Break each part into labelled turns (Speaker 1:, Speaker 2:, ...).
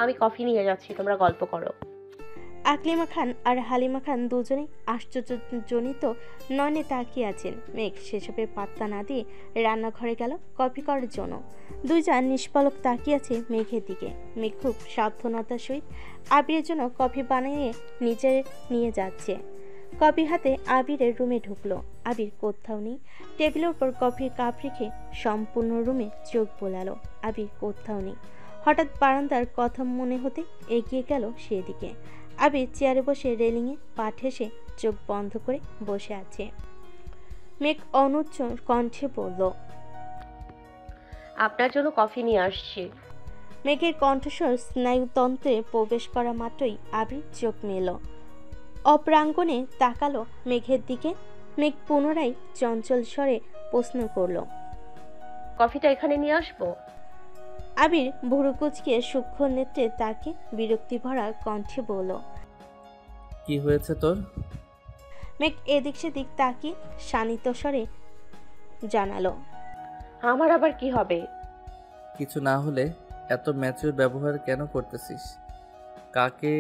Speaker 1: আমি কফি নিয়ে যাচ্ছি, তোমরা গল্প করো।
Speaker 2: আকলিমা খান আর হালিমা খান দুজনেই আশ্চর্যজনিত নয়নে তাকিয়ে আছেন। মেঘ সেসবের পাত্তা না দিয়ে রান্নাঘরে গেল কফি করার জন্য। দুইজন নিষ্পলক তাকিয়ে আছে মেঘের দিকে। মেঘ খুব সাবধানতার সহিত আবিরের জন্য কফি বানিয়ে নিচে নিয়ে যাচ্ছে। কফি হাতে আবিরের রুমে ঢুকলো। আবির কোথাও নেই। টেবিলের উপর কফির কাপ রেখে সম্পূর্ণ রুমে চোখ বোলালো। আবির কোথাও নেই। হঠাৎ বারান্দার কথা মনে হতে এগিয়ে গেল সেদিকে। আবির চেয়ারে বসে রেলিংয়ে পা ঠেসে চোখ বন্ধ করে বসে আছে। মেঘ অনুচ্চ কণ্ঠে বলল,
Speaker 1: আপনার জন্য কফি নিয়ে আসছি।
Speaker 2: মেঘের কণ্ঠস্বর স্নায়ুতন্ত্রে প্রবেশ করা মাত্রই আবির চোখ মেল। অপ্রাঙ্গণে তাকালো মেঘের দিকে। মেঘ পুনরায় চঞ্চল স্বরে প্রশ্ন করল,
Speaker 1: কফিটা এখানে নিয়ে আসবো?
Speaker 2: আবির ভুরু কুচকে সূক্ষ্ম নেত্রে তাকে বিরক্তি ভরা কণ্ঠে বলল,
Speaker 3: কি হয়েছে তোর?
Speaker 2: মেঘ এদিক সেদিক তাকিয়ে শানিত স্বরে জানালো,
Speaker 1: আমার আবার কি হবে?
Speaker 3: কিছু না হলে এত ম্যাচিউর ব্যবহার কেন করতেছিস? কাকে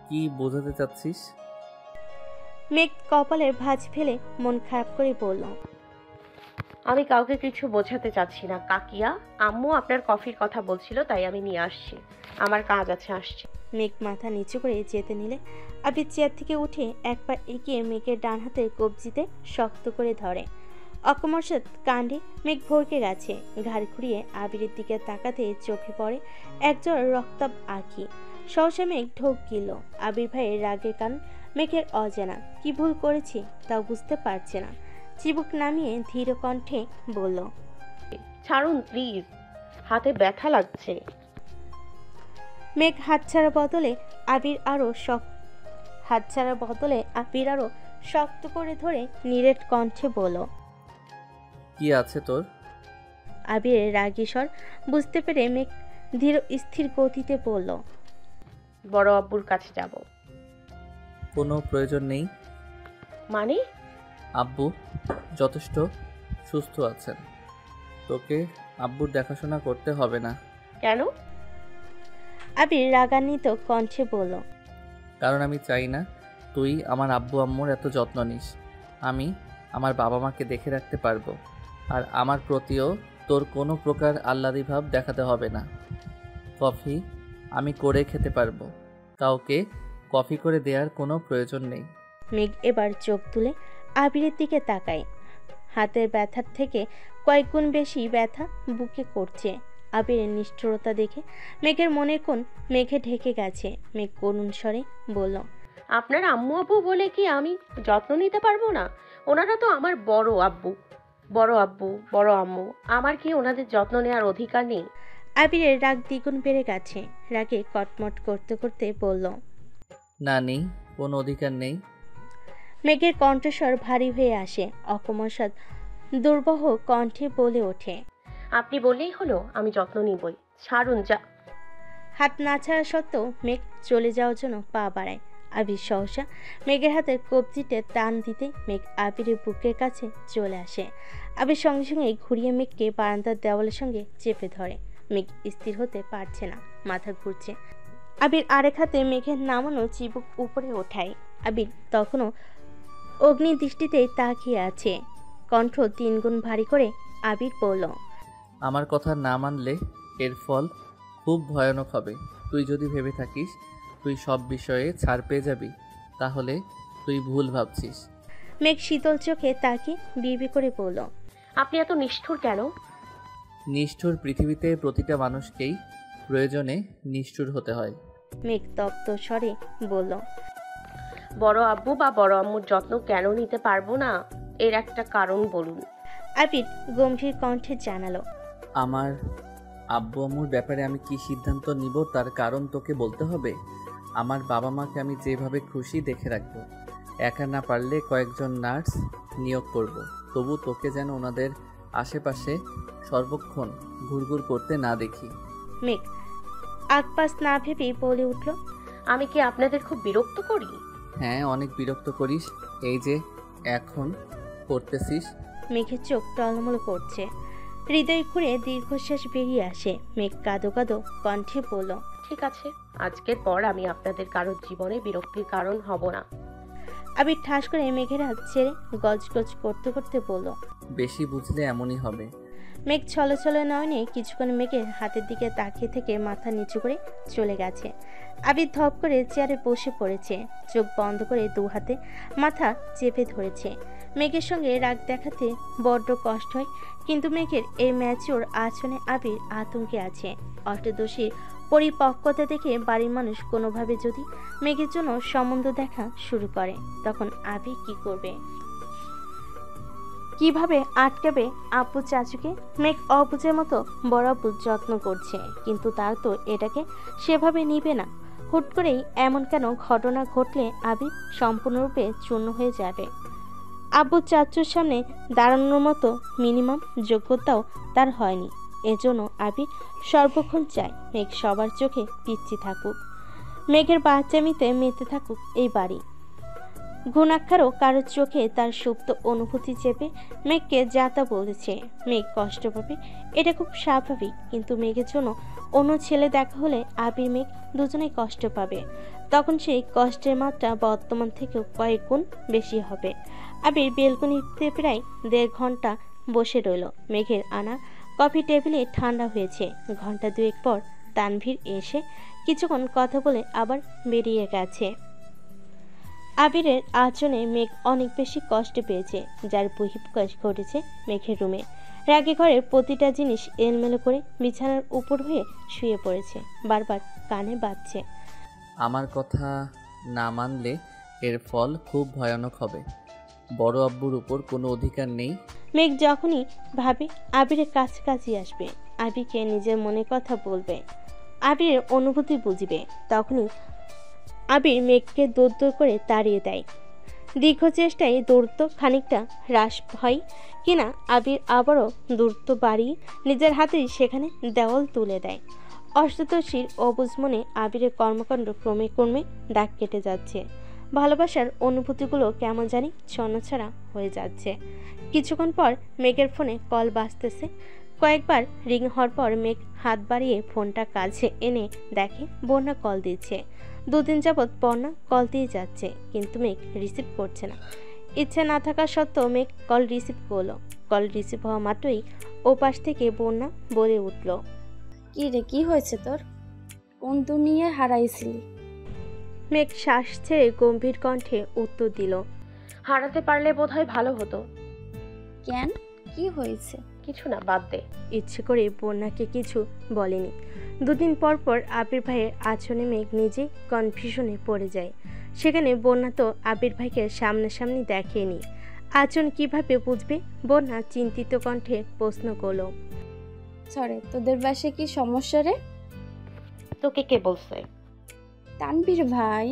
Speaker 3: কি বোঝাতে চাচ্ছিস?
Speaker 2: মেঘ কপালের ভাঁজ ফেলে মন খারাপ করে বলল,
Speaker 1: আমি কাউকে কিছু বোঝাতে চাচ্ছি না কাকিয়া। আম্মু আপনার কফির কথা বলছিল, তাই আমি নিয়ে আসছি। আমার কাজ আছে, আসছি।
Speaker 2: মেঘ মাথা নিচু করে যেতে নিলে আবির চেয়ার থেকে উঠে এক পা এগিয়ে মেঘের ডান হাতের কবজিতে শক্ত করে ধরে। অকস্মাৎ কাণ্ডে মেঘ ভরকে গেছে। ঘাড় ঘুরিয়ে আবিরের দিকে তাকাতে চোখে পড়ে একজোড়া রক্তাভ আঁখি। সহসা মেঘ ঢোক গিল। আবির ভাইয়ের রাগের কারণ মেঘের অজানা। কি ভুল করেছি তাও বুঝতে পারছে না। চিবুক নামিয়ে ধীর কণ্ঠে বলল,
Speaker 1: ছাড়ুন প্লিজ, হাতে ব্যথা লাগছে।
Speaker 2: মেঘ হাতছাড়া বদলে আবির আরো শক্ত করে ধরে নিরেট কণ্ঠে বলল,
Speaker 3: কি আছে তোর?
Speaker 2: আবিরের রাগী স্বর বুঝতে পেরে মেঘ ধীর স্থির গতিতে বলল,
Speaker 1: বড় আব্বুর কাছে যাব।
Speaker 3: কোনো প্রয়োজন নেই।
Speaker 1: মানে?
Speaker 3: আব্বু যথেষ্ট সুস্থ আছেন, তোকে আব্বুর দেখাশোনা করতে হবে না।
Speaker 1: কেন?
Speaker 2: আবির রাগান্বিত কণ্ঠে বলল,
Speaker 3: কারণ আমি চাই না তুই আমার আব্বু আম্মুর এত যত্ন নিস। আমি আমার বাবা মাকে দেখে রাখতে পারবো, আর আমার প্রতিও তোর কোনো প্রকার আহ্লাদি ভাব দেখাতে হবে না। কফি আমি করে খেতে পারবো, কাউকে কফি করে দেওয়ার কোনো প্রয়োজন নেই।
Speaker 2: মেঘ এবার চোখ তুলে আবিরের দিকে তাকায়। হাতের ব্যথার থেকে কয়েক গুণ বেশি ব্যথা বুকে করছে। আবিরের নিষ্ঠুরতা দেখে মেঘের মনের কোণ মেঘে ঢেকে গেছে। মেঘ করুণ স্বরে বলল,
Speaker 1: আপনার আম্মু আব্বু বলে কি আমি যত্ন নিতে পারবো না? ওনারা তো আমার বড় আব্বু, বড় আম্মু। আমার কি ওনাদের যত্ন নেওয়ার অধিকার নেই?
Speaker 2: আবিরের রাগ দ্বিগুণ বেড়ে গেছে। রাগে কটমট করতে করতে বলল,
Speaker 3: না, নেই, কোনো অধিকার নেই।
Speaker 2: মেঘের কণ্ঠস্বর ভারী হয়ে আসে। অকস্মাৎ দুর্বহ কণ্ঠে বলে ওঠে,
Speaker 1: আপনি বললেই হলো, আমি যত্ন নিবই। ছাড়ুন যা।
Speaker 2: হাত না ছাড়া সত্ত্বেও মেঘ চলে যাওয়ার জন্য পা বাড়ায়। আবির সহসা মেঘের হাতের কবজিতে টান দিতে মেঘ আবিরের বুকের কাছে চলে আসে। আবির সঙ্গে সঙ্গে ঘুরিয়ে মেঘকে বারান্দার দেওয়ালের সঙ্গে চেপে ধরে। মেঘ স্থির হতে পারছে না, মাথা ঘুরছে। আবির আরেক হাতে মেঘের নামানো চিবুক উপরে ওঠায়। আবির তখনও অগ্নি দৃষ্টিতেই তাকিয়ে আছে। কণ্ঠ তিনগুণ ভারী করে আবির বলল,
Speaker 3: আমার কথা না মানলে এর ফল খুব ভয়ানক হবে। তুই যদি ভেবে থাকিস তুই সব বিষয়ে ছাড় পেয়ে যাবি, তাহলে তুই ভুল ভাবছিস।
Speaker 2: মেঘ শীতল চোখে তাকিয়ে বিড়বিড় করে বলল,
Speaker 1: আপনি এত নিষ্ঠুর কেন?
Speaker 3: নিষ্ঠুর পৃথিবীতে প্রতিটা মানুষকেই প্রয়োজনে নিষ্ঠুর হতে হয়।
Speaker 2: মেঘ তপ্ত স্বরে বলল,
Speaker 1: বড় আব্বু বা বড় আম্মুর যত্ন কেন নিতে পারবো না, এর একটা কারণ বলুন।
Speaker 2: আবির গম্ভীর কণ্ঠে জানালো,
Speaker 3: আমার আব্বু আম্মুর ব্যাপারে আমি কি সিদ্ধান্ত নিব তার কারণ তোকে বলতে হবে। আমার বাবা মাকে আমি যেভাবে খুশি দেখে রাখবো। একা না পারলে কয়েকজন নার্স নিয়োগ করব। তবু তোকে যেন ওনাদের আশেপাশে সর্বক্ষণ ঘুরঘুর করতে না দেখি।
Speaker 2: মেঘ আগপাস না ভেবেই বলে উঠল,
Speaker 1: আমি কি আপনাদের খুব বিরক্ত করি?
Speaker 3: হ্যাঁ, অনেক বিরক্ত করিস। এই যে এখন করতেছিস।
Speaker 2: মেঘের চোখ টলমল করছে। হৃদয় খুঁড়ে দীর্ঘশ্বাস বেরিয়ে আসে। মেঘ কাঁদো কাঁদো কণ্ঠে বলল,
Speaker 1: ঠিক আছে, আজকের পর আমি আপনাদের কারোর জীবনে বিরক্তির কারণ হব না।
Speaker 2: আবির ঠাস করে মেঘের হাত ছেড়ে গজগজ করতে করতে বলল।
Speaker 3: বেশি বুঝলে এমনই হবে।
Speaker 2: মেঘ ছলছলে নয়নে কিছুক্ষণ মেঘের হাতের দিকে তাকিয়ে থেকে মাথা নিচু করে চলে গেছে। আবির ধপ করে চেয়ারে বসে পড়েছে, চোখ বন্ধ করে দু হাতে মাথা চেপে ধরেছে। মেঘের সঙ্গে রাগ দেখাতে বড্ড কষ্ট হয়, কিন্তু মেঘের এই ম্যাচিওর আচরণে আবির আতঙ্কে আছে। অষ্টদোষীর পরিপক্কতা দেখে বাড়ির মানুষ কোনোভাবে যদি মেঘের জন্য সম্বন্ধ দেখা শুরু করে, তখন আবির কি করবে? কিভাবে আটকাবে আপু চাচুকে? মেঘ অবুঝের মতো বড় আপুর যত্ন করছে, কিন্তু তার তো এটাকে সেভাবে নিবে না। হুট করেই এমন কেন ঘটনা ঘটলে আবির সম্পূর্ণরূপে চূর্ণ হয়ে যাবে। আব্বু চাচুর সামনে দাঁড়ানোর মতো মিনিমাম যোগ্যতাও তার হয়নি। এজন্য আবির সর্বক্ষণ চায় মেঘ সবার চোখে পিচ্ছি থাকুক, মেঘের বাচ্চামিতে মেতে থাকুক এই বাড়ি। ঘুণাক্ষারও কারোর চোখে তার সুপ্ত অনুভূতি চেপে মেঘকে যাতা বলেছে। মেঘ কষ্ট পাবে, এটা খুব স্বাভাবিক, কিন্তু মেঘের জন্য অন্য ছেলে দেখা হলে আবির মেঘ দুজনেই কষ্ট পাবে। তখন সেই কষ্টের মাত্রা বর্তমান থেকেও কয়েক গুণ বেশি হবে। আবির বেলকনিতে প্রায় 1.5 ঘন্টা বসে রইল। মেঘের আনা কফি টেবিলে ঠান্ডা হয়েছে। ঘন্টা দুয়েক পর তানভীর এসে কিছুক্ষণ কথা বলে আবার বেরিয়ে গেছে। আবিরের আচরণে মেঘ অনেক বেশি কষ্ট পেয়েছে, যার বহিঃপ্রকাশ ঘটেছে মেঘের রুমে। রাগে ঘরের প্রতিটা জিনিস এলোমেলো করে বিছানার উপর হয়ে শুয়ে পড়েছে, বারবার কানে বাজছে।
Speaker 3: আমার কথা না মানলে এর ফল খুব ভয়ানক হবে। বড় আব্বুর উপর কোনো অধিকার নেই।
Speaker 2: মেঘ যখনই ভাবে আবিরের কাছাকাছি আসবে, আবিরকে নিজের মনের কথা বলবে, আবিরের অনুভূতি বুঝবে, তখনই আবির মেঘকে দৌড় দৌড় করে তাড়িয়ে দেয়। দীর্ঘ চেষ্টায় দূরত্ব খানিকটা হ্রাস হয় কিনা আবির আবারও দূরত্ব বাড়িয়ে নিজের হাতেই সেখানে দেওয়াল তুলে দেয়। অষ্টদশীর অবুঝ মনে আবিরের কর্মকাণ্ড ক্রমে ক্রমে দাগ কেটে যাচ্ছে। ভালোবাসার অনুভূতিগুলো কেমন জানি ছন্নছাড়া হয়ে যাচ্ছে। কিছুক্ষণ পর মেঘের ফোনে কল বাজতেছে। কয়েকবার রিং হওয়ার পর মেঘ হাত বাড়িয়ে ফোনটা কাছে এনে দেখে বন্যা কল দিচ্ছে। 2 দিন যাবৎ বন্যা কল দিয়ে যাচ্ছে, কিন্তু মেঘ রিসিভ করছে না। ইচ্ছে না থাকা সত্ত্বেও মেঘ কল রিসিভ করলো। কল রিসিভ হওয়া মাত্রই ওপাশ থেকে বন্যা বলে উঠল,
Speaker 4: কি রে, কি হয়েছে তোর? কোন দুনিয়ায় হারাইছিলি?
Speaker 2: মেঘ শ্বাস ছেড়ে গম্ভীর কণ্ঠে উত্তর দিল,
Speaker 1: হারাতে পারলে বোধহয় ভালো হতো।
Speaker 4: কেন, কি হয়েছে?
Speaker 1: কিছু না, বাদ দে।
Speaker 2: ইচ্ছে করে বন্যাকে কিছু বলেনি। 2 দিন পর পর আবির ভাইয়ের আচরণে মেঘ নিজেই কনফিউশনে পড়ে যায়। সেখানে বন্যা তো আবির ভাইকে সামনাসামনি দেখেনি, আচরণ কিভাবে বুঝবে? বন্যা চিন্তিত কণ্ঠে প্রশ্ন করল,
Speaker 4: সরে, তোদের বাসায় কি সমস্যা রে?
Speaker 1: তোকে কে বলছে?
Speaker 4: তানভীর ভাই।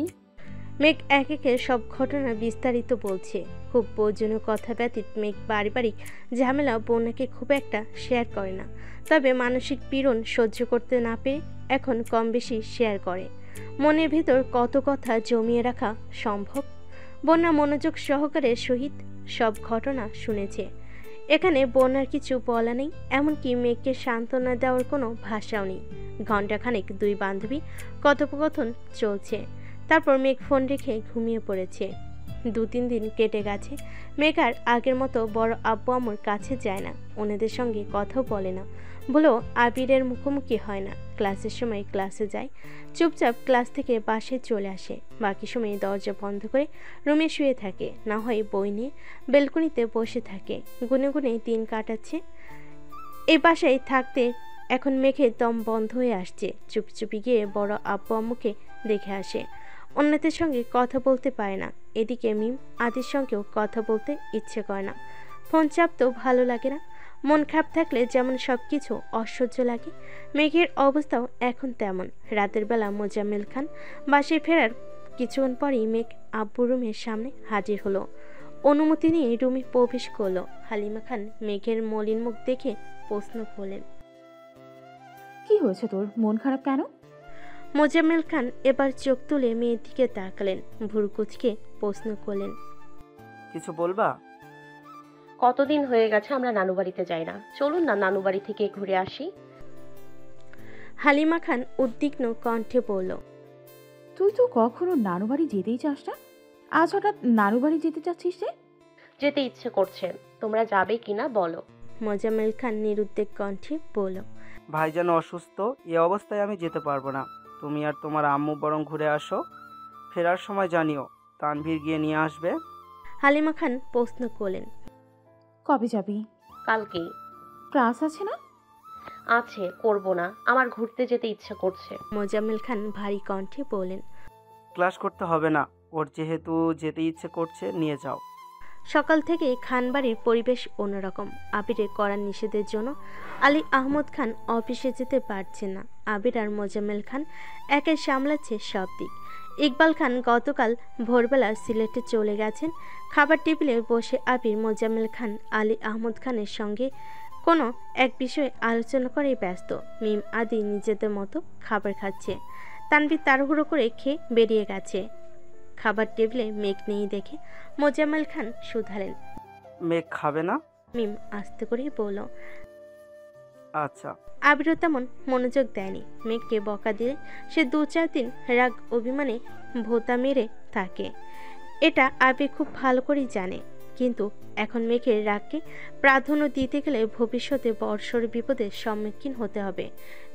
Speaker 2: মেঘ এক একে সব ঘটনা বিস্তারিত বলছে। খুব প্রয়োজনীয় কথা ব্যতীত মেঘ পারিবারিক ঝামেলা বন্যাকে খুব একটা শেয়ার করে না, তবে মানসিক পীড়ন সহ্য করতে না পেরে এখন কম বেশি শেয়ার করে। মনের ভিতর কত কথা জমিয়ে রাখা সম্ভব? বন্যা মনোযোগ সহকারে সহিত সব ঘটনা শুনেছে। এখানে বন্যার কিছু বলা নেই, এমনকি মেঘকে সান্ত্বনা দেওয়ার কোনো ভাষাও নেই। ঘণ্টাখানেক 2 বান্ধবী কথোপকথন চলছে, তারপর মেঘ ফোন রেখে ঘুমিয়ে পড়েছে। 2-3 দিন কেটে গেছে। মেঘ আর আগের মতো বড় আব্বু আম্মুর কাছে যায় না, ওনাদের সঙ্গে কথাও বলে না, বলেও আবিরের মুখোমুখি হয় না। ক্লাসের সময় ক্লাসে যায়, চুপচাপ ক্লাস থেকে বাসায় চলে আসে। বাকি সময় দরজা বন্ধ করে রুমে শুয়ে থাকে, না হয় বই নিয়ে বেলকনিতে বসে থাকে। গুনে গুনে দিন কাটাচ্ছে। এই বাসায় থাকতে এখন মেঘের দম বন্ধ হয়ে আসছে। চুপচুপি গিয়ে বড় আব্বু আম্মুকে দেখে আসে। অন্যদের সঙ্গে কথা বলতে পারে না। এদিকে মিম আদির সঙ্গেও কথা বলতে ইচ্ছে করে না। ফোন চাপতেও ভালো লাগে না। মন খারাপ থাকলে যেমন সব কিছু অসহ্য লাগে, মেঘের অবস্থাও এখন তেমন। রাতের বেলা মোজাম্মেল খান বাসায় ফেরার কিছুক্ষণ পরেই মেঘ আব্বুর রুমের সামনে হাজির হলো। অনুমতি নিয়ে রুমে প্রবেশ করলো। হালিমা খান মেঘের মলিন মুখ দেখে প্রশ্ন করলেন,
Speaker 5: কি হয়েছে তোর? মন খারাপ কেন?
Speaker 2: মোজাম্মেল খান এবার চোখ তুলে মেয়ের দিকে তাকালেন, ভুরু কুচকে প্রশ্ন করলেন,
Speaker 6: কিছু বলবা?
Speaker 1: কতদিন হয়ে গেছে আমরা নানু বাড়িতে যাই না, চলুন না নানু বাড়ি থেকে ঘুরে আসি।
Speaker 2: হালিমা খান উদ্বিগ্ন কণ্ঠে বলল,
Speaker 5: তুই তো কখনো নানু বাড়ি যেতেই চাস না, আজ হঠাৎ নানু বাড়ি যেতে চাচ্ছিস রে?
Speaker 1: যেতে ইচ্ছে করছে, তোমরা যাবে কিনা বলো।
Speaker 2: মোজাম্মেল খান নিরুদ্বেগ কণ্ঠে বলল,
Speaker 6: ভাইজান অসুস্থ, এ অবস্থায় আমি যেতে পারবো না। তুমি আর তোমার আম্মু বরং ঘুরে আসো, ফেরার সময় জানিও তানভীর গিয়ে নিয়ে আসবে।
Speaker 2: হালিমা খান প্রশ্ন করলেন,
Speaker 5: কবে যাবি?
Speaker 1: কালকেই।
Speaker 5: ক্লাস আছে না?
Speaker 1: আছে, করব না, আমার ঘুরতে যেতে ইচ্ছে করছে।
Speaker 2: মোজাম্মেল খান ভারী কণ্ঠে বললেন,
Speaker 6: ক্লাস করতে হবে না, ওর যেহেতু যেতে ইচ্ছে করছে নিয়ে যাও।
Speaker 2: সকাল থেকে খানবাড়ির পরিবেশ অন্যরকম। আবিরের কড়া নিষেধের জন্য আলী আহমদ খান অফিসে যেতে পারছেন না। আবির আর মোজাম্মেল খান একে সামলাচ্ছে সব দিক। ইকবাল খান গতকাল ভোরবেলা সিলেটে চলে গেছেন। খাবার টেবিলে বসে আবির মোজাম্মেল খান আলী আহমদ খানের সঙ্গে কোনো এক বিষয়ে আলোচনা করে ব্যস্ত। মিম আদি নিজেদের মতো খাবার খাচ্ছে। তানভীর তাড়াহুড়ো করে খেয়ে বেরিয়ে গেছে। খাবার টেবিলে মেঘ নেই দেখে মোজাম্মেল খান শুধালেন,
Speaker 6: মেঘ খাবে না?
Speaker 2: মিম আস্তে করে বলল।
Speaker 6: আচ্ছা।
Speaker 2: আবিরও তেমন মনোযোগ দেয়নি। মেঘকে বকা দিয়ে সে 2-4 দিন রাগ অভিমানে ভোতা মেরে থাকে। এটা আবির খুব ভালো করেই জানে। কিন্তু এখন মেঘের রাগকে প্রাধান্য দিতে গেলে ভবিষ্যতে বড়সড় বিপদের সম্মুখীন হতে হবে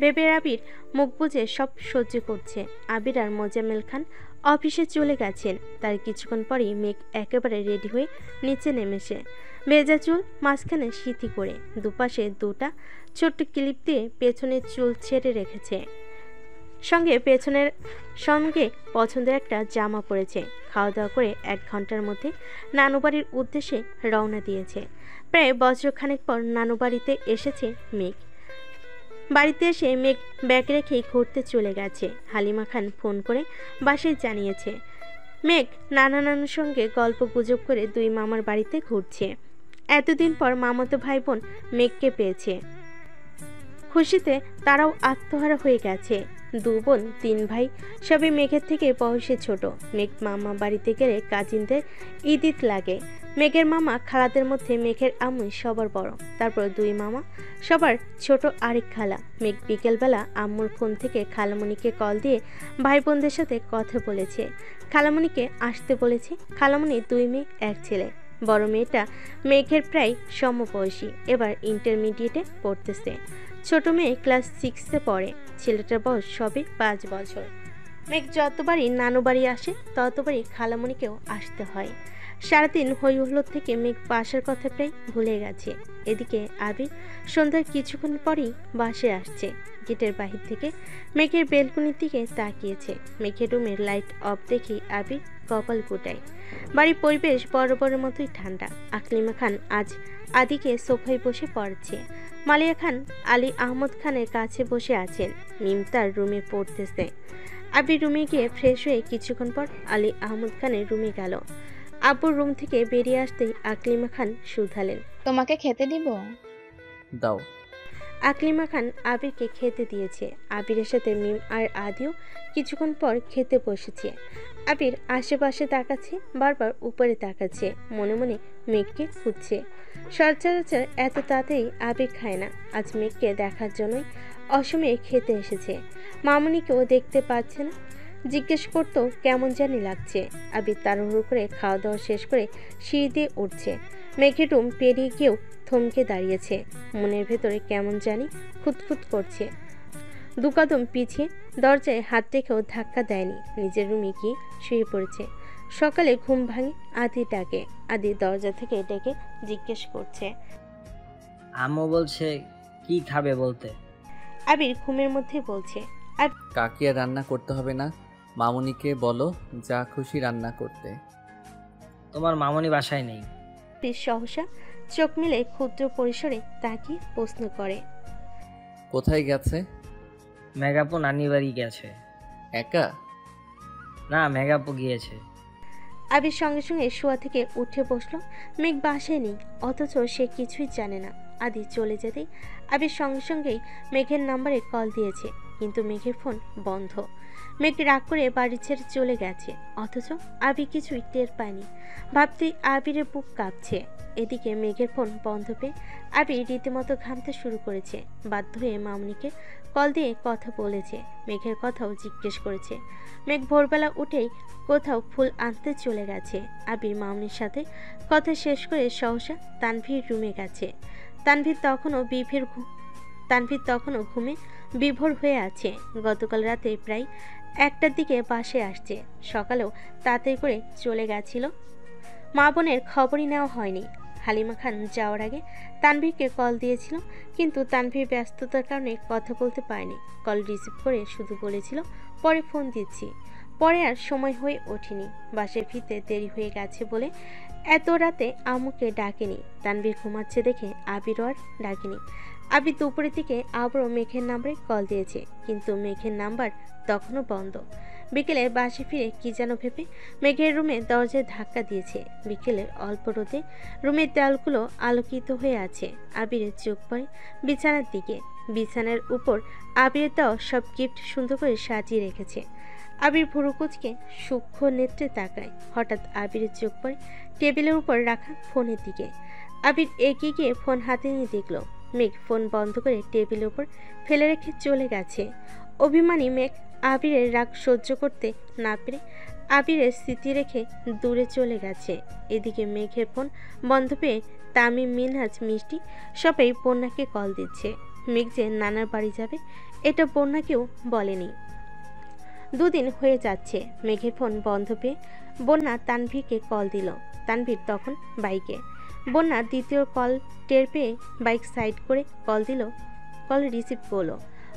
Speaker 2: ভেবে আবির মুখ বুজে সব সহ্য করছে। আবির আর মোজাম্মেল খান অফিসে চলে গেছেন। তার কিছুক্ষণ পরেই মেঘ একেবারে রেডি হয়ে নিচে নেমেছে। ভেজা চুল মাঝখানে সিথি করে, দুপাশে দুটা ছোট্ট ক্লিপ দিয়ে পেছনের চুল ছেড়ে রেখেছে। সঙ্গে পছন্দের একটা জামা পরেছে। খাওয়া দাওয়া করে 1 ঘন্টার মধ্যে নানু বাড়ির উদ্দেশ্যে রওনা দিয়েছে। প্রায় বছরখানেক পর নানু বাড়িতে এসেছে মেঘ। বাড়িতে এসে মেঘ ব্যাগ রেখেই ঘুরতে চলে গেছে। হালিমা খান ফোন করে বাসায় জানিয়েছে মেঘ নানুর সঙ্গে গল্প গুজব করে 2 মামার বাড়িতে ঘুরছে। এতদিন পর মামাতো ভাই বোন মেঘকে পেয়েছে। খুশিতে তারাও আত্মহারা হয়ে গেছে। 2 বোন 3 ভাই সবই মেঘের থেকে বয়সে ছোট। মেঘ মামা বাড়িতে গেলে কাজিনদের ঈদ লাগে। মেঘের মামা খালাদের মধ্যে মেঘের আম্মু সবার বড়, তারপর 2 মামা, সবার ছোট আরেক খালা। মেঘ বিকেলবেলা আম্মুর ফোন থেকে খালামণিকে কল দিয়ে ভাই বোনদের সাথে কথা বলেছে। খালামণিকে আসতে বলেছে। খালামণি 2 মেয়ে 1 ছেলে। বড় মেয়েটা মেঘের প্রায় সমবয়সী, এবার ইন্টারমিডিয়েটে পড়তেছে। ছোট মেয়ে ক্লাস 6-এ পড়ে। ছেলেটার বয়স সবে 5 বছর। মেঘ যতবারই নানু বাড়ি আসে ততবারই খালামণিকেও আসতে হয়। সারাদিন হই হুল্লোড় থেকে মেঘ বাসার কথা প্রায় ভুলে গেছে। এদিকে আবির সন্ধ্যার কিছুক্ষণ পরেই বাসায় আসছে। গেটের বাহির থেকে মেঘের বেলকনির দিকে তাকিয়েছে। মেঘের রুমের লাইট অফ দেখেই আবির কপাল কুটায়। বাড়ির পরিবেশ বরাবরের মতোই ঠান্ডা। আকলিমা খান আজ আদিকে সোফায় বসে পড়ছে। মালিয়া খান আলী আহমদ খানের কাছে বসে আছেন। মিম তার রুমে পড়তেছে। আবির রুমে গিয়ে ফ্রেশ হয়ে কিছুক্ষণ পর আলী আহমদ খানের রুমে গেল। আব্বুর রুম থেকে বেরিয়ে আসতেই আকলিমা খান শুধালেন,
Speaker 4: তোমাকে খেতে দিব?
Speaker 3: দাও।
Speaker 2: আকলিমা খান আবিরকে খেতে দিয়েছে। আবিরের সাথে মিম আর আদিও কিছুক্ষণ পর খেতে বসেছে। আবির আশেপাশে তাকাচ্ছে, বারবার উপরে তাকাচ্ছে, মনে মনে মেঘকে খুঁজছে। সচরাচর এত তাড়াতাড়ি আবির খায় না। আজ মেঘকে দেখার জন্যই অসময়ে খেতে এসেছে। মামুনিকেও দেখতে পাচ্ছে না। জিজ্ঞেস করতো কেমন জানি লাগছে। আবির তাড়াহুড়ো করে খাওয়া দাওয়া শেষ করে সিঁড়ি দিয়ে উঠছে। মেঘের রুম পেরিয়ে গিয়েও থমকে দাঁড়িয়েছে। মনের ভেতরে কেমন জানি খুঁতখুত করছে। 2 কদম পিছিয়ে দরজায় হাত রেখেও ধাক্কা দেয়নি। নিজের রুমে গিয়ে শুয়ে পড়েছে। সকালে ঘুম ভাঙে আদি ডাকে। আদি দরজা থেকে ডেকে জিজ্ঞেস করছে,
Speaker 7: আম্মু বলছে কি খাবে বলতে।
Speaker 2: আবির ঘুমের মধ্যে বলছে,
Speaker 3: কাকে আর রান্না করতে হবে না, মামুনিকে বলো যা খুশি রান্না করতে।
Speaker 7: তোমার মামুনি বাসায় নেই।
Speaker 2: আবির সহসা চোখ মেলে ক্ষুদ্র পরিসরে তাকিয়ে প্রশ্ন করে,
Speaker 3: কোথায় গেছে?
Speaker 7: মেঘাপু নানি বাড়ি গেছে।
Speaker 3: একা?
Speaker 7: না, মেঘাপু গিয়েছে।
Speaker 2: আবির সঙ্গে সঙ্গে শোয়া থেকে উঠে বসলো। মেঘ বাসায় নেই, অথচ সে কিছুই জানে না। আদি চলে যেতেই আবির সঙ্গে সঙ্গেই মেঘের নাম্বারে কল দিয়েছে। কিন্তু মেঘের ফোন বন্ধ। মেঘ রাগ করে বাড়ি ছেড়ে চলে গেছে, অথচ আবির কিছুই টের পায়নি। ভাবতে আবিরের বুক কাঁপছে। এদিকে মেঘের ফোন বন্ধ পেয়ে আবির রীতিমতো ঘামতে শুরু করেছে। বাধ্য হয়ে মামনিকে কল দিয়ে কথা বলেছে, মেঘের কথাও জিজ্ঞেস করেছে। মেঘ ভোরবেলা উঠেই কোথাও ফুল আনতে চলে গেছে। আবির মামনির সাথে কথা শেষ করে সহসা তানভীর রুমে গেছে। তানভীর তখনও ঘুমে বিভোর হয়ে আছে। গতকাল রাতে প্রায় 1টার দিকে বাসে আসছে। সকালেও তাড়াতাড়ি করে চলে গেছিল। মা বোনের খবরই নেওয়া হয়নি। হালিমা খান যাওয়ার আগে তানভীরকে কল দিয়েছিল, কিন্তু তানভীর ব্যস্ততার কারণে কথা বলতে পারেনি। কল রিসিভ করে শুধু বলেছিল পরে ফোন দিচ্ছি। পরে আর সময় হয়ে ওঠেনি। বাসে ফিরতে দেরি হয়ে গেছে বলে এত রাতে আম্মুকে ডাকেনি। তানভীর ঘুমাচ্ছে দেখে আবিরও আর ডাকেনি। আবির দুপুরের দিকে আবারও মেঘের নাম্বারে কল দিয়েছে, কিন্তু মেঘের নাম্বার তখনও বন্ধ। বিকেলে বাসে ফিরে কি যেন ভেবে মেঘের রুমে দরজায় ধাক্কা দিয়েছে। বিকেলের অল্প রোদে রুমের দেয়ালগুলো আলোকিত হয়ে আছে। আবিরের চোখ পড়ে বিছানার দিকে। বিছানার উপর আবিরের দেওয়া সব গিফট সুন্দর করে সাজিয়ে রেখেছে। আবির ভুরু কুঁচকে সূক্ষ্ম নেত্রে তাকায়। হঠাৎ আবিরের চোখ পড়ে টেবিলের উপর রাখা ফোনের দিকে। আবির এগিয়ে গিয়ে ফোন হাতে নিয়ে দেখল মেঘ ফোন বন্ধ করে টেবিলের উপর ফেলে রেখে চলে গেছে। অভিমানী মেঘ আবিরের রাগ সহ্য করতে না পেরে আবিরের স্মৃতি রেখে দূরে চলে গেছে। এদিকে মেঘের ফোন বন্ধ পেয়ে তামিম, মিনহাজ, মিষ্টি সবাই বন্যাকে কল দিচ্ছে। মেঘ যে নানার বাড়ি যাবে এটা বন্যাকেও বলেনি। 2 দিন হয়ে যাচ্ছে। মেঘের ফোন বন্ধ পেয়ে বন্যা তানভীরকে কল দিল। তানভীর তখন বাইকে। বন্যা দ্বিতীয় কল টের পেয়ে বাইক সাইড করে কল দিল। কল রিসিভ করলো।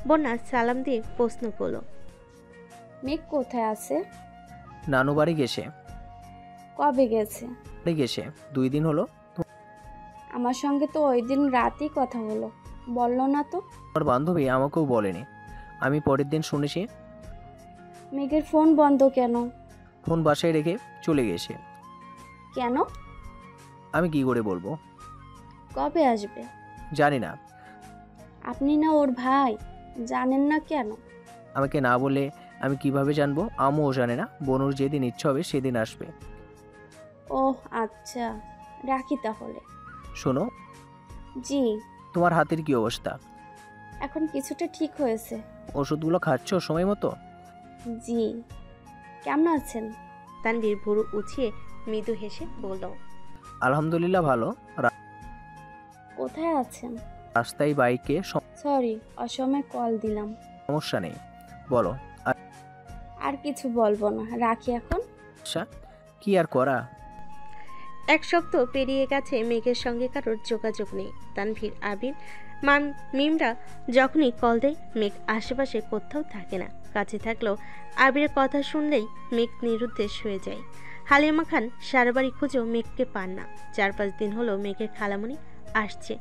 Speaker 2: বন্যা সালাম দিয়ে প্রশ্ন করলো,
Speaker 4: মেঘ কোথায় আছে?
Speaker 8: নানু বাড়ি গেছে।
Speaker 4: কবে গেছে?
Speaker 8: 2 দিন হলো।
Speaker 4: আমার সঙ্গে তো ওই দিন রাতেই কথা হলো, বললো না তো।
Speaker 8: আমার বান্ধবী আমাকেও বলেনি, আমি পরের দিন শুনেছি।
Speaker 4: মেঘের ফোন বন্ধ কেন?
Speaker 8: ফোন বাসায় রেখে চলে গেছে।
Speaker 4: কেন?
Speaker 8: আমি কি করে বলবো?
Speaker 4: কবে আসবে?
Speaker 8: জানি না।
Speaker 4: আপনি না ওর ভাই, জানেন না কেন?
Speaker 8: আমাকে না বলে আমি কিভাবে জানবো? আম্মুও জানে না। বনুর যেদিন ইচ্ছা হবে সেদিন আসবে।
Speaker 4: ওহ আচ্ছা, রাখি তাহলে।
Speaker 8: শোনো,
Speaker 4: জি।
Speaker 8: তোমার হাতের কি অবস্থা?
Speaker 4: এখন কিছুটা ঠিক হয়েছে।
Speaker 8: ওষুধগুলো খাচ্ছ সময় মতো?
Speaker 4: জি। কেমন আছেন?
Speaker 2: তানভীর ভুরু উঁচিয়ে মৃদু হেসে বলল,
Speaker 8: আলহামদুলিল্লাহ ভালো।
Speaker 4: কোথায় আছেন?
Speaker 8: রাস্তায় বাইকে।
Speaker 4: সরি, অসময়ে কল দিলাম।
Speaker 8: সমস্যা নেই, বলো।
Speaker 4: আর কিছু বলবো না, রাখি এখন।
Speaker 8: আচ্ছা, কি আর করা।
Speaker 2: 1 সপ্তাহ পেরিয়ে গেছে, মেঘের সঙ্গে কারোর যোগাযোগ নেই। তানভীর, আবির, মিমরা যখনই কল দেয় মেঘ আশেপাশে কোথাও থাকে না। কাছে থাকলেও আবিরের কথা শুনলেই মেঘ নিরুদ্দেশ হয়ে যায়। হালিমা খান সারা বাড়ি খুঁজেও মেঘকে পান না। 4-5 দিন হলো মেঘের খালামণি আসছে।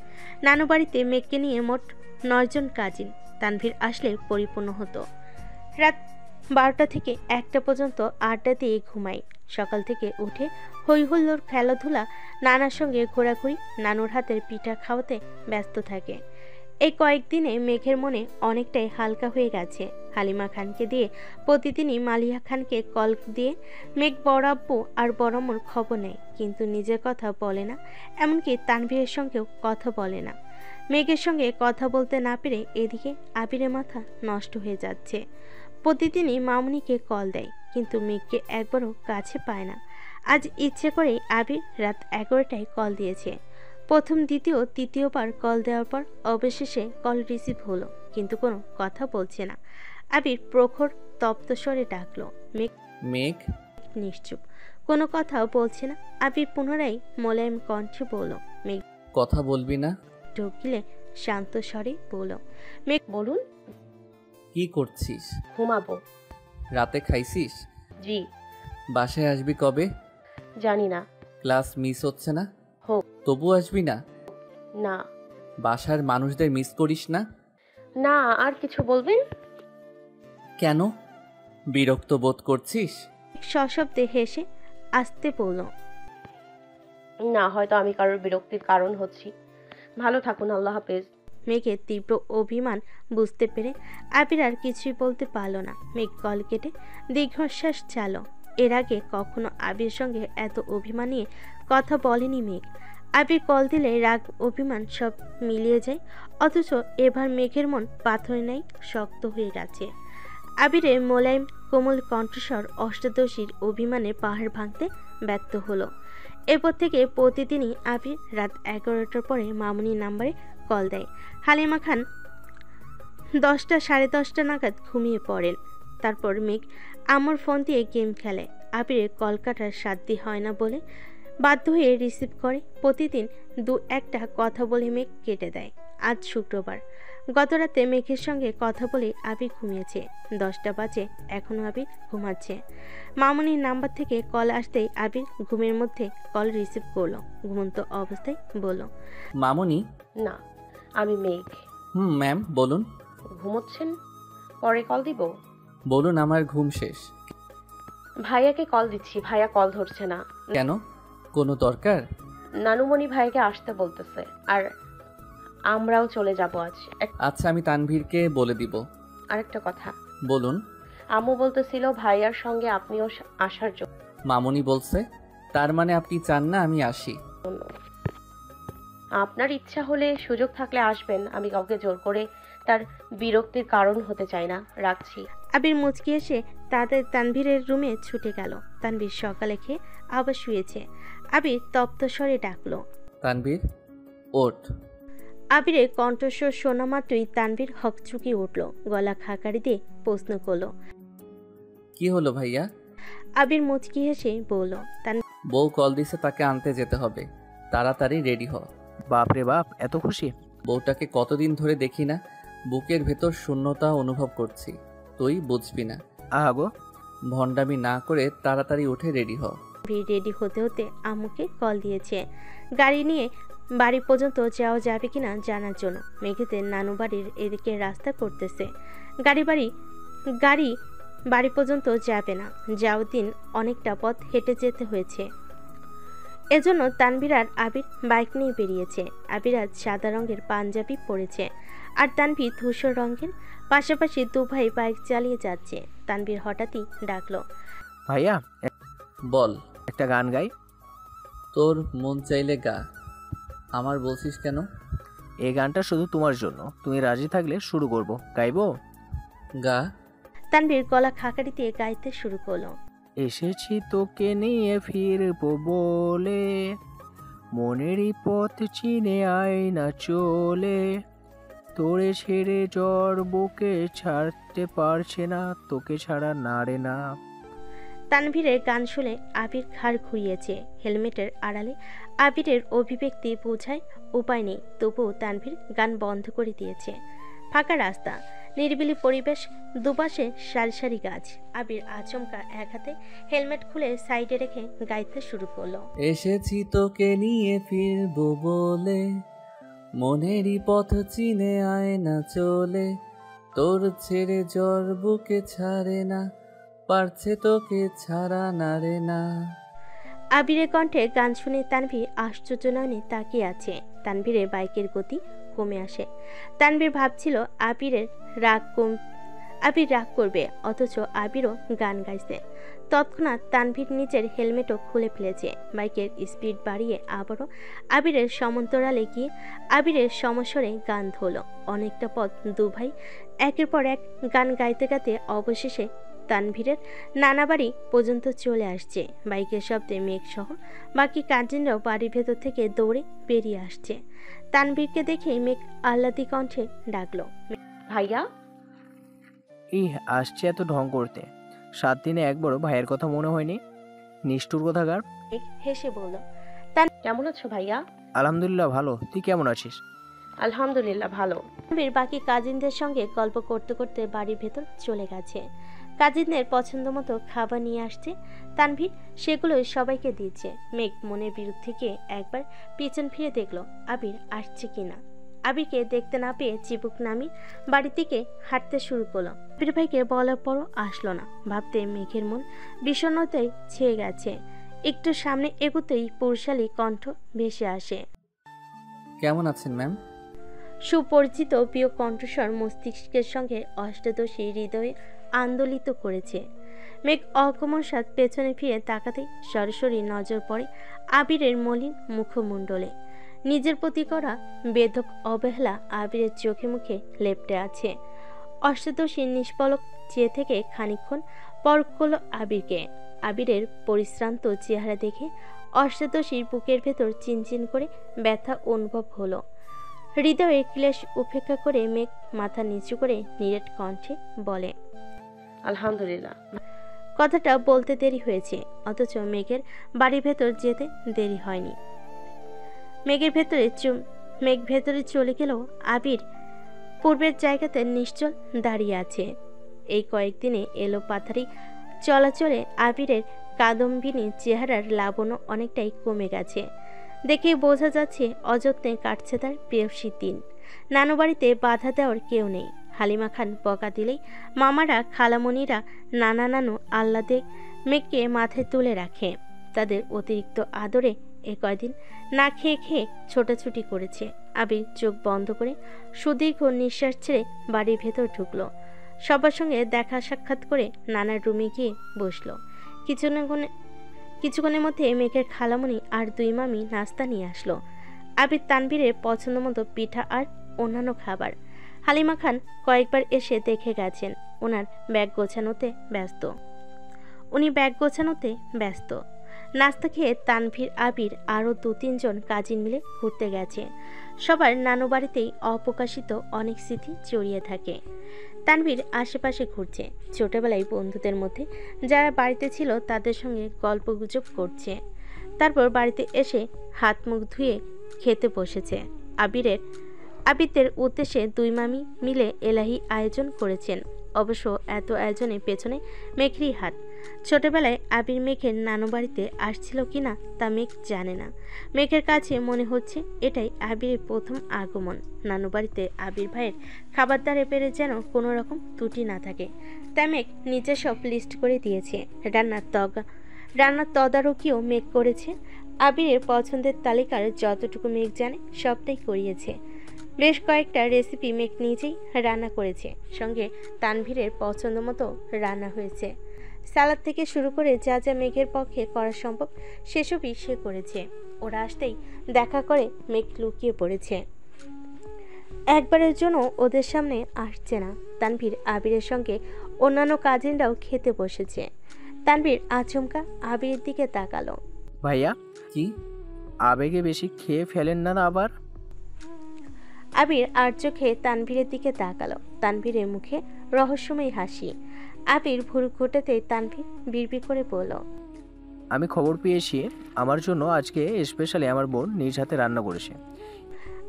Speaker 2: নানু বাড়িতে মেঘকে নিয়ে মোট 9 জন কাজিন। তানভীর আসলে পরিপূর্ণ হতো। রাত 12টা থেকে 1টা পর্যন্ত আড্ডা দিয়ে ঘুমাই। সকাল থেকে উঠে হই হুল্লোড়, খেলাধুলা, নানার সঙ্গে ঘোরাঘুরি, নানুর হাতের পিঠা খাওয়াতে ব্যস্ত থাকে। এই কয়েকদিনে মেঘের মনে অনেকটাই হালকা হয়ে গেছে। হালিমা খানকে দিয়ে প্রতিদিনই মালিয়া খানকে কল দিয়ে মেঘ বড় আব্বু আর বড় আম্মুর খবর নেয়, কিন্তু নিজের কথা বলে না। এমনকি তানভীরের সঙ্গেও কথা বলে না। মেঘের সঙ্গে কথা বলতে না পেরে এদিকে আবিরের মাথা নষ্ট হয়ে যাচ্ছে। প্রতিদিনই মামুনিকে কল দেয়, কিন্তু মেঘকে একবারও কাছে পায় না। আজ ইচ্ছে করেই আবির রাত 11টায় কল দিয়েছে। প্রথম, দ্বিতীয়, তৃতীয়বার কল দেওয়ার পর অবশেষে কল রিসিভ হলো, কিন্তু কোনো কথা বলছে না। আবির প্রখর তপ্ত স্বরে ডাকলো, মেঘ।
Speaker 3: মেঘ।
Speaker 2: নিশ্চুপ, কোনো কথাও বলছে না। আবির পুনরায় মোলায়েম কণ্ঠে বলল, মেঘ।
Speaker 3: কথা বলবি না?
Speaker 2: ঢোক গিলে শান্ত স্বরে বলল,
Speaker 1: মেঘ বলুন।
Speaker 3: কি করছিস?
Speaker 1: ঘুমাবো।
Speaker 3: রাতে খাইছিস?
Speaker 1: জি।
Speaker 3: বাসায় আসবি কবে?
Speaker 1: জানি না।
Speaker 3: ক্লাস মিস হচ্ছে না?
Speaker 1: হোক।
Speaker 3: তবু আসবি না?
Speaker 1: না।
Speaker 3: বাসার মানুষদের মিস করিস না?
Speaker 1: না। আর কিছু বলবেন?
Speaker 3: কেন? বিরক্ত বোধ করছিস?
Speaker 2: সশব্দে হেসে আসতে বলল,
Speaker 1: না, হয়তো আমি কারোর বিরক্তির কারণ হচ্ছি। ভালো থাকুন, আল্লাহ হাফেজ।
Speaker 2: মেঘের তীব্র অভিমান বুঝতে পেরে আবির আর কিছুই বলতে পারল না। মেঘ কল কেটে দীর্ঘশ্বাস চালো। এর আগে কখনো আবির সঙ্গে এত অভিমান নিয়ে কথা বলেনি মেঘ। আবির কল দিলে রাগ অভিমান সব মিলিয়ে যায়, অথচ এবার মেঘের মন পাথর নাই শক্ত হয়ে গেছে। আবিরের মোলায়েম কোমল কণ্ঠস্বর অষ্টাদশীর অভিমানের পাহাড় ভাঙতে ব্যর্থ হলো। এরপর থেকে প্রতিদিনই আবির রাত 11টার পরে মামুনির নাম্বারে কল দেয়। হালিমা খান 10টা সাড়ে 10টা নাগাদ ঘুমিয়ে পড়েন। তারপর মেঘ আমার ফোন দিয়ে গেম খেলে। আবিরের কল কাটার সাধ্য হয় না বলে বাধ্য হয়ে রিসিভ করে। প্রতিদিন দু একটা কথা বলে মেঘ কেটে দেয়। আজ শুক্রবার, গত রাতে মেঘের সঙ্গে কথা বলে আবির ঘুমিয়েছে। 10টা বাজে, এখনো আবির ঘুমাচ্ছে। মামুনির নাম্বার থেকে কল আসতেই আবির ঘুমের মধ্যে কল রিসিভ করলো। ঘুমন্ত অবস্থায় বলল,
Speaker 3: মামুনি?
Speaker 1: না, আমি মেঘ।
Speaker 3: ম্যাম বলুন।
Speaker 1: ঘুমোচ্ছেন? পরে কল দিব?
Speaker 3: বলুন, আমার ঘুম শেষ।
Speaker 1: ভাইয়াকে কল দিচ্ছি, ভাইয়া কল ধরছে না।
Speaker 3: কেন, কোনো দরকার?
Speaker 1: নানুমণি ভাইকে আসতে বলতেছে, আর আমরাও চলে যাব আজ।
Speaker 3: আচ্ছা, আমি তানভীরকে বলে দিব।
Speaker 1: আরেকটা কথা,
Speaker 3: বলুন।
Speaker 1: আম্মু বলতেছিল ভাইয়ার সঙ্গে আপনিও আসার জন্য।
Speaker 3: মামুনি বলছে? তার মানে আপনি চান না আমি আসি?
Speaker 1: আপনার ইচ্ছা হলে, সুযোগ থাকলে আসবেন। আমি কাউকে জোর করে তার বিরক্তির কারণ হতে চাই না। রাখছি।
Speaker 2: আবির মুচকি এসে তাদের তানভীরের রুমে ছুটে গেল। তানভীর সকালে খেয়ে আবার শুয়েছে। আবির তপ্ত স্বরে ডাকলো,
Speaker 3: তানভীর ওঠ।
Speaker 2: আবিরের কণ্ঠস্বর শোনা মাত্রই তানভীর হকচুকি উঠল। গলা খাকারি দিয়ে প্রশ্ন করলো,
Speaker 3: কি হলো ভাইয়া?
Speaker 2: আবির মুচকি হেসে বলল,
Speaker 3: বউ কল দিছে, তাকে আনতে যেতে হবে। তাড়াতাড়ি রেডি হ।
Speaker 8: বাপরে বাপ, এত খুশি?
Speaker 3: বউটাকে কতদিন ধরে দেখি না, বুকের ভেতর শূন্যতা অনুভব করছি। তুই বুঝবি না।
Speaker 8: আহাগো,
Speaker 3: ভণ্ডামি না করে তাড়াতাড়ি উঠে রেডি হ।
Speaker 2: আবির রেডি হতে হতে আম্মুকে কল দিয়েছে গাড়ি নিয়ে বাড়ি পর্যন্ত যাওয়া যাবে কিনা জানার জন্য। মেঘেদের নানু বাড়ির এদিকে রাস্তা করতেছে। গাড়ি বাড়ি পর্যন্ত যাবে না, যাও দিন অনেকটা পথ হেঁটে যেতে হয়েছে। এজন্য তানভীর আর আবির বাইক নিয়ে বেরিয়েছে। আবির আজ সাদা রঙের পাঞ্জাবি পরেছে, আর তানভীর ধূসর রঙের। পাশাপাশি দু ভাই বাইক চালিয়ে যাচ্ছে। তানভীর হঠাৎই ডাকলো,
Speaker 8: ভাইয়া
Speaker 3: বল।
Speaker 8: একটা গান গাই?
Speaker 3: তোর মন চাইলে গা। আমার বলছিস কেন?
Speaker 8: এই গানটা শুধু তোমার জন্য, তুমি রাজি থাকলে শুরু করব। গাইবো?
Speaker 3: গা।
Speaker 2: তানভীর গলা খাকারি দিয়ে গাইতে শুরু করলো,
Speaker 8: এসেছি তোকে নিয়ে ফিরবো বলে, মনেরই পথ চিনে আয় না চলে, তোরে ছেড়ে জ্বর বুকে ছাড়তে পারছে না, তোকে ছাড়া না রে না।
Speaker 2: তানভীরের গান শুনে আবির ঘাড় ঘুরিয়েছে। হেলমেটের আড়ালে আবিরের অভিব্যক্তি বোঝায় উপায় নেই, তবুও তানভীর গান বন্ধ করে দিয়েছে। ফাঁকা রাস্তা, নিরিবিলি পরিবেশ, দুপাশে সারি সারি গাছ। আবির আচমকা এক হাতে হেলমেট খুলে সাইডে রেখে গাইতে শুরু করলো,
Speaker 3: এসেছি তোকে নিয়ে ফিরবো বলে, মনেরই পথ চিনে আয় না চলে, তোর ছেড়ে জ্বর বুকে ছাড়ে না, পারছে তোকে ছাড়া না রে না।
Speaker 2: আবিরের কণ্ঠে গান শুনে তানভীর আশ্চর্য নয়নে তাকিয়ে আছে। তানভীরের বাইকের গতি কমে আসে। তানভীর ভাবছিল আবির রাগ করবে, অথচ আবিরও গান গাইছে। তৎক্ষণাৎ তানভীর নিজের হেলমেটও খুলে ফেলেছে। বাইকের স্পিড বাড়িয়ে আবারও আবিরের সমান্তরালে গিয়ে আবিরের সমস্বরে গান ধরল। অনেকটা পথ দু ভাই একের পর এক গান গাইতে গাইতে অবশেষে তানভীরের নানা বাড়ি পর্যন্ত চলে আসছে। বাইকের শব্দে মেঘ সহ বাকি কাজিনরাও বাড়ির ভেতর থেকে দৌড়ে বেরিয়ে আসছে। তানভীরকে দেখে মেঘ আহ্লাদি কণ্ঠে ডাকলো,
Speaker 1: ভাইয়া।
Speaker 8: আসছে এত ঢং করতে, 7 দিনে একবারও ভাইয়ের কথা মনে হয়নি? নিষ্ঠুর কোথাকার।
Speaker 2: মেঘ হেসে বলল,
Speaker 1: কেমন আছো ভাইয়া?
Speaker 8: আলহামদুলিল্লাহ ভালো, তুই কেমন আছিস?
Speaker 1: আলহামদুলিল্লাহ ভালো।
Speaker 2: তানভীর বাকি কাজিনদের সঙ্গে গল্প করতে করতে বাড়ির ভেতর চলে গেছে। কাজিনদের পছন্দ মতো খাবার নিয়ে আসছে তানভীর, সেগুলোই সবাইকে দিচ্ছে। মেঘ মনের বিরুদ্ধে গিয়ে একবার পিছন ফিরে দেখলো আবির আসছে কিনা। আবিরকে দেখতে না পেয়ে চিবুক নামি বাড়ির দিকে হাঁটতে শুরু করলো। আবির ভাইকে বলার পরও আসলো না। ভাবতে মেঘের মন বিষণ্ণতায় ছেয়ে গেছে। একটু সামনে এগোতেই পুরুষালী কণ্ঠ ভেসে আসে,
Speaker 3: কেমন আছেন ম্যাম?
Speaker 2: সুপরিচিত প্রিয় কণ্ঠস্বর মস্তিষ্কের সঙ্গে অষ্টাদশী হৃদয়ে আন্দোলিত করেছে। মেঘ অকস্মাৎ পেছনে ফিরে তাকাতেই সরাসরি নজর পড়ে আবিরের মলিন মুখমণ্ডলে। নিজের প্রতি করা বেধক অবহেলা আবিরের চোখে মুখে লেপ্টে আছে। অষ্টাদশী নিষ্পলক চেয়ে থেকে খানিকক্ষণ পর করল আবিরকে। আবিরের পরিশ্রান্ত চেহারা দেখে অষ্টাদশীর বুকের ভেতর চিনচিন করে ব্যথা অনুভব হলো। হৃদয়ের ক্লেশ উপেক্ষা করে মেঘ মাথা নিচু করে নিরেট কণ্ঠে বলে,
Speaker 1: আলহামদুলিল্লাহ।
Speaker 2: কথাটা বলতে দেরি হয়েছে, অথচ মেঘের বাড়ির ভেতর যেতে দেরি হয়নি। মেঘ ভেতরে চলে গেলেও আবির পূর্বের জায়গাতে নিশ্চল দাঁড়িয়ে আছে। এই কয়েকদিনে এলো পাথারি চলাচলে আবিরের কাদম্বিনী চেহারার লাবণ্য অনেকটাই কমে গেছে। দেখে বোঝা যাচ্ছে অযত্নে কাটছে তার প্রেয়সী দিন। নানু বাড়িতে বাধা দেওয়ার কেউ নেই। হালিমা খান বকা দিলেই মামারা খালামণিরা নানা নানু আহ্লাদে মেঘকে মাথায় তুলে রাখে। তাদের অতিরিক্ত আদরে এ কয়দিন না খেয়ে খেয়ে ছোটাছুটি করেছে। আবির চোখ বন্ধ করে সুদীর্ঘ নিঃশ্বাস ছেড়ে বাড়ির ভেতর ঢুকলো। সবার সঙ্গে দেখা সাক্ষাৎ করে নানার রুমে গিয়ে বসলো। কিছুক্ষণের মধ্যে মেঘের খালামণি আর দুই মামি নাস্তা নিয়ে আসলো। আবির তানভীরের পছন্দ মতো পিঠা আর অন্যান্য খাবার। হালিমা খান কয়েকবার এসে দেখে গেছেন। ওনার ব্যাগ গোছানোতে ব্যস্ত। নাস্তা খেয়ে তানভীর আবির আরও 2-3 জন কাজিন মিলে ঘুরতে গেছে। সবার নানু বাড়িতেই অপ্রকাশিত অনেক স্মৃতি জড়িয়ে থাকে। তানভীর আশেপাশে ঘুরছে, ছোটবেলায় বন্ধুদের মধ্যে যারা বাড়িতে ছিল তাদের সঙ্গে গল্পগুজব করছে। তারপর বাড়িতে এসে হাত মুখ ধুয়ে খেতে বসেছে। আবিরদের উদ্দেশ্যে দুই মামি মিলে এলাহি আয়োজন করেছেন। অবশ্য এত আয়োজনের পেছনে মেঘেরই হাত। ছোটবেলায় আবির মেঘের নানু বাড়িতে আসছিল কিনা তা মেঘ জানে না। মেঘের কাছে মনে হচ্ছে এটাই আবিরের প্রথম আগমন। নানু বাড়িতে আবির ভাইয়ের খাবার দারে পেরে যেন কোনো রকম ত্রুটি না থাকে, তাই মেঘ নিজে সব লিস্ট করে দিয়েছে। রান্নার তদারকিও মেঘ করেছে। আবিরের পছন্দের তালিকার যতটুকু মেঘ জানে সবটাই করিয়েছে। বেশ কয়েকটা রেসিপি মেঘ নিজেই রান্না করেছে, সঙ্গে তানভীরের পছন্দ মতো রান্না হয়েছে। সালাদ থেকে শুরু করে যা যা মেঘের পক্ষে করা সম্ভব সেসবই সে করেছে। ওরা আসতেই দেখা করে মেঘ লুকিয়ে পড়েছে। একবারের জন্য ওদের সামনে আসছে না। তানভীর আবিরের সঙ্গে অন্যান্য কাজিনরাও খেতে বসেছে। তানভীর আচমকা আবিরের দিকে তাকালো।
Speaker 8: ভাইয়া,
Speaker 3: কি?
Speaker 8: আবেগে বেশি খেয়ে ফেলেন না আবার?
Speaker 2: আবির আর চোখে তানভীরের দিকে তাকালো। তানভীরের মুখে রহস্যময় হাসি। আবির ভুরু ঘোটাতেই তানভীর বিড়বিড় করে বলল,
Speaker 8: আমি খবর পেয়েছি আমার জন্য আজকে স্পেশালি আমার বোন নিজ হাতে রান্না করেছে।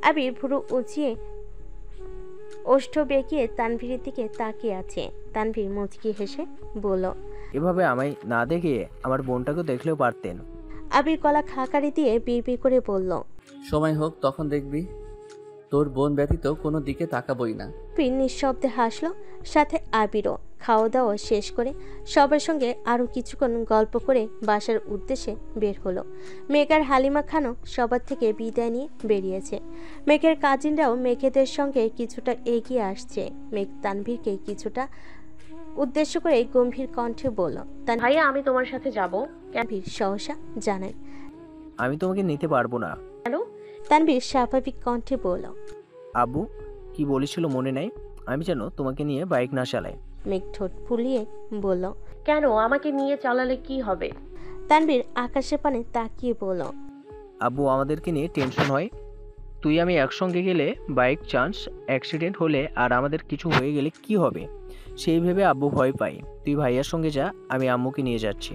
Speaker 2: আবির ভুরু উঁচিয়ে ওষ্ঠ বেঁকিয়ে তানভীরের দিকে তাকিয়ে আছে। তানভীর মুচকি হেসে বলল,
Speaker 8: এভাবে আমায় না দেখে আমার বোনটাকেও দেখলেও পারতেন।
Speaker 2: আবির গলা খাকারি দিয়ে বিড়বিড় করে বলল,
Speaker 3: সময় হোক তখন দেখবি তোর বোন ব্যতীত কোনো দিকে তাকাবই না।
Speaker 2: আবির নিঃশব্দে হাসলো, সাথে আবিরও। খাওয়া দাওয়া শেষ করে সবার সঙ্গে আরও কিছুক্ষণ গল্প করে বাসার উদ্দেশ্যে বের হলো। মেঘ আর হালিমা খানও সবার থেকে বিদায় নিয়ে বেরিয়েছে। মেঘের কাজিনরাও মেঘেদের সঙ্গে কিছুটা এগিয়ে আসছে। মেঘ তানভীরকে কিছুটা উদ্দেশ্য করে গম্ভীর কণ্ঠে বলল,
Speaker 1: ভাইয়া আমি তোমার সাথে যাব।
Speaker 2: তানভীর সহসা জানায়,
Speaker 8: আমি তোমাকে নিতে পারবো না।
Speaker 1: কেন?
Speaker 2: তানভীর স্বাভাবিক কণ্ঠে বলল,
Speaker 8: আব্বু কি বলেছিল মনে নাই? আমি যেন তোমাকে নিয়ে বাইক না চালাই।
Speaker 2: মেঘ ঠোঁট ফুলিয়ে বলল,
Speaker 1: কেন? আমাকে নিয়ে চালালে কি হবে?
Speaker 2: তানভীর আকাশে পানে তাকিয়ে বলল,
Speaker 8: আব্বু আমাদেরকে নিয়ে টেনশন হয়। তুই আমি একসঙ্গে গেলে বাইক চান্স অ্যাক্সিডেন্ট হলে আর আমাদের কিছু হয়ে গেলে কি হবে সেই ভেবে আব্বু ভয় পাই। তুই ভাইয়ার সঙ্গে যা, আমি আম্মুকে নিয়ে যাচ্ছি।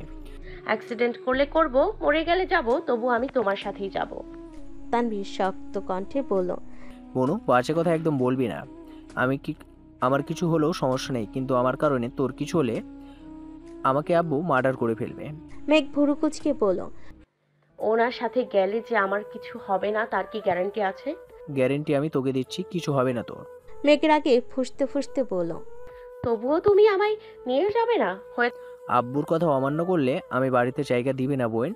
Speaker 1: অ্যাক্সিডেন্ট করলে করব, মরে গেলে যাব, তবু আমি তোমার সাথেই যাব।
Speaker 2: তানভীর শক্ত কণ্ঠে বলল,
Speaker 8: বনু বাজে কথা একদম বলবি না। আমার কিছু হলেও সমস্যা নেই, কিন্তু আমার কারণে তোর কিছু হলে আমাকে আব্বু মার্ডার করে ফেলবে।
Speaker 2: মেঘ ভুরু কুচকে বলল,
Speaker 1: ওনার সাথে গেলে যে আমার কিছু হবে না তার কি গ্যারান্টি আছে?
Speaker 8: গ্যারেন্টি আমি তোকে দিচ্ছি, কিছু হবে না তোর।
Speaker 2: মেঘের আগে ফুঁসতে ফুঁসতে বলল,
Speaker 1: তবুও তুমি আমায় নিয়ে যাবে না?
Speaker 8: আব্বুর কথা অমান্য করলে আমি বাড়িতে জায়গা দিবে না বোন।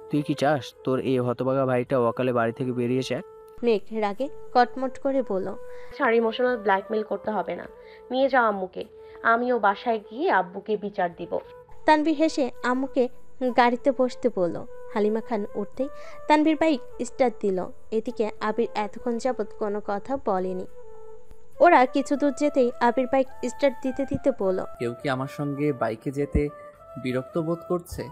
Speaker 8: তুই কি চাস তোর এই হতভাগা ভাইটা অকালে বাড়ি থেকে বেরিয়ে যাক?
Speaker 2: মেঘ রাগে কটমট করে বলল,
Speaker 1: আর ইমোশনাল ব্ল্যাকমেল করতে হবে না, নিয়ে যাও আম্মুকে। আমিও বাসায় গিয়ে আব্বুকে বিচার দিব।
Speaker 2: তানভীর হেসে আম্মুকে গাড়িতে বসতে বলল। হালিমা খান উঠতেই তানভীর বাইক স্টার্ট দিল। এদিকে আবির এতক্ষণ যাবৎ কোনো কথা বলেনি। ওরা কিছু দূর যেতেই আবির বাইক স্টার্ট দিতে দিতে বলল,
Speaker 3: কেউ কি আমার সঙ্গে বাইকে যেতে বিরক্ত বোধ করছে?